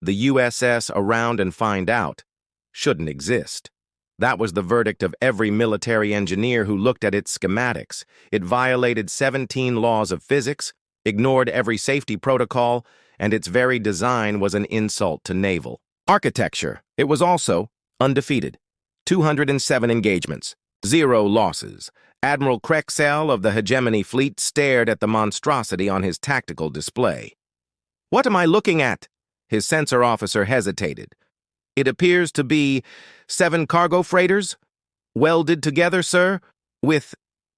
The USS Around and Find Out shouldn't exist. That was the verdict of every military engineer who looked at its schematics. It violated 17 laws of physics, ignored every safety protocol, and its very design was an insult to naval architecture. It was also undefeated. 207 engagements, 0 losses. Admiral Krexel of the Hegemony Fleet stared at the monstrosity on his tactical display. "What am I looking at?" His sensor officer hesitated. "It appears to be 7 cargo freighters, welded together, sir, with...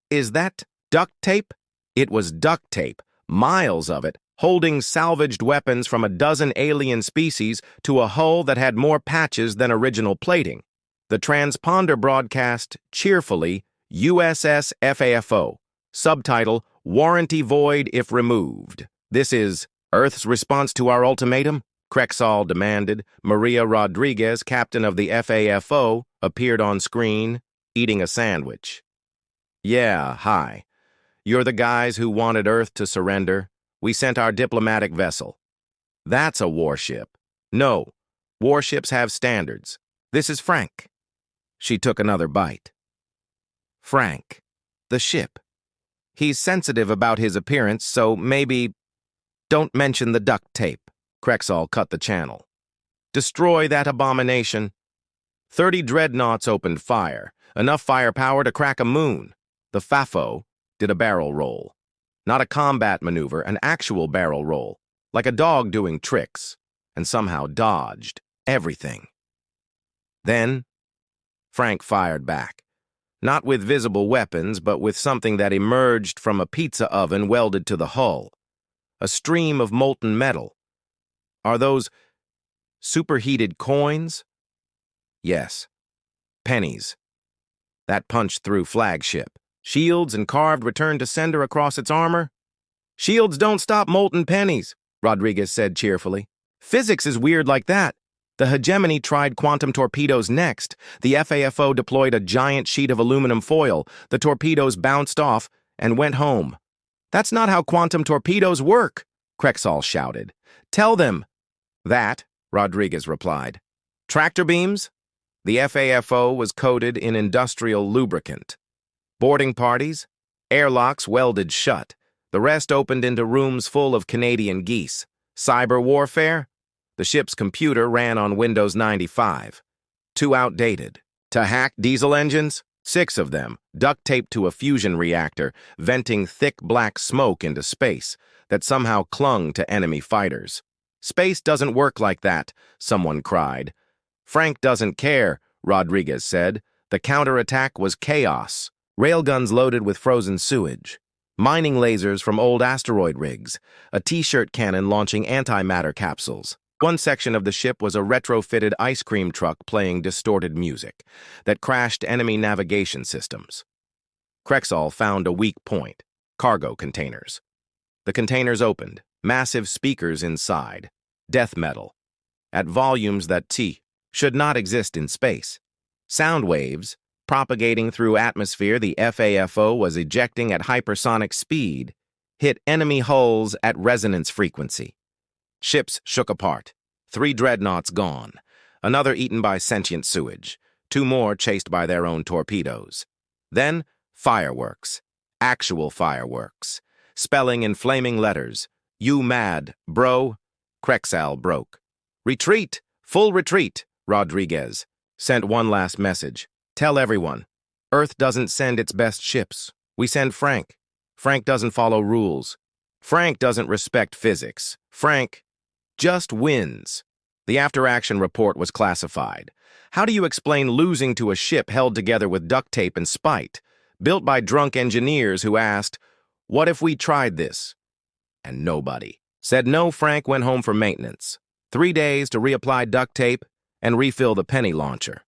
is that duct tape?" It was duct tape, miles of it, holding salvaged weapons from a dozen alien species to a hull that had more patches than original plating. The transponder broadcast cheerfully, USS FAFO, subtitle, "Warranty void if removed." "This is Earth's response to our ultimatum?" Krexal demanded. Maria Rodriguez, captain of the FAFO, appeared on screen, eating a sandwich. "Yeah, hi. You're the guys who wanted Earth to surrender. We sent our diplomatic vessel." "That's a warship." "No, warships have standards. This is Frank." She took another bite. Frank, the ship. "He's sensitive about his appearance, so maybe... don't mention the duct tape." Krexal cut the channel. "Destroy that abomination." 30 dreadnoughts opened fire, enough firepower to crack a moon. The FAFO did a barrel roll. Not a combat maneuver, an actual barrel roll, like a dog doing tricks, and somehow dodged everything. Then, Frank fired back. Not with visible weapons, but with something that emerged from a pizza oven welded to the hull. A stream of molten metal. Are those superheated coins? Yes. Pennies. That punched through flagship. Shields and carved return to sender across its armor? "Shields don't stop molten pennies," Rodriguez said cheerfully. "Physics is weird like that. The Hegemony tried quantum torpedoes next. The FAFO deployed a giant sheet of aluminum foil. The torpedoes bounced off and went home." "That's not how quantum torpedoes work," Krexal shouted. "Tell them." "That," Rodriguez replied. "Tractor beams?" The FAFO was coated in industrial lubricant. Boarding parties? Airlocks welded shut. The rest opened into rooms full of Canadian geese. Cyber warfare? The ship's computer ran on Windows 95. Too outdated. To hack diesel engines? 6 of them, duct taped to a fusion reactor, venting thick black smoke into space that somehow clung to enemy fighters. "Space doesn't work like that," someone cried. "Frank doesn't care," Rodriguez said. "The counterattack was chaos. Railguns loaded with frozen sewage. Mining lasers from old asteroid rigs. A T-shirt cannon launching antimatter capsules. One section of the ship was a retrofitted ice cream truck playing distorted music that crashed enemy navigation systems." Krexal found a weak point: cargo containers. The containers opened, massive speakers inside, death metal, at volumes that should not exist in space. Sound waves, propagating through atmosphere the FAFO was ejecting at hypersonic speed, hit enemy hulls at resonance frequency. Ships shook apart. 3 dreadnoughts gone. Another eaten by sentient sewage. 2 more chased by their own torpedoes. Then, fireworks. Actual fireworks. Spelling in flaming letters, "You mad, bro?" Krexal broke. "Retreat! Full retreat!" Rodriguez sent one last message. "Tell everyone, Earth doesn't send its best ships. We send Frank. Frank doesn't follow rules. Frank doesn't respect physics. Frank just wins." The after-action report was classified. How do you explain losing to a ship held together with duct tape and spite, built by drunk engineers who asked, "What if we tried this?" And nobody said no. Frank went home for maintenance. 3 days to reapply duct tape and refill the penny launcher.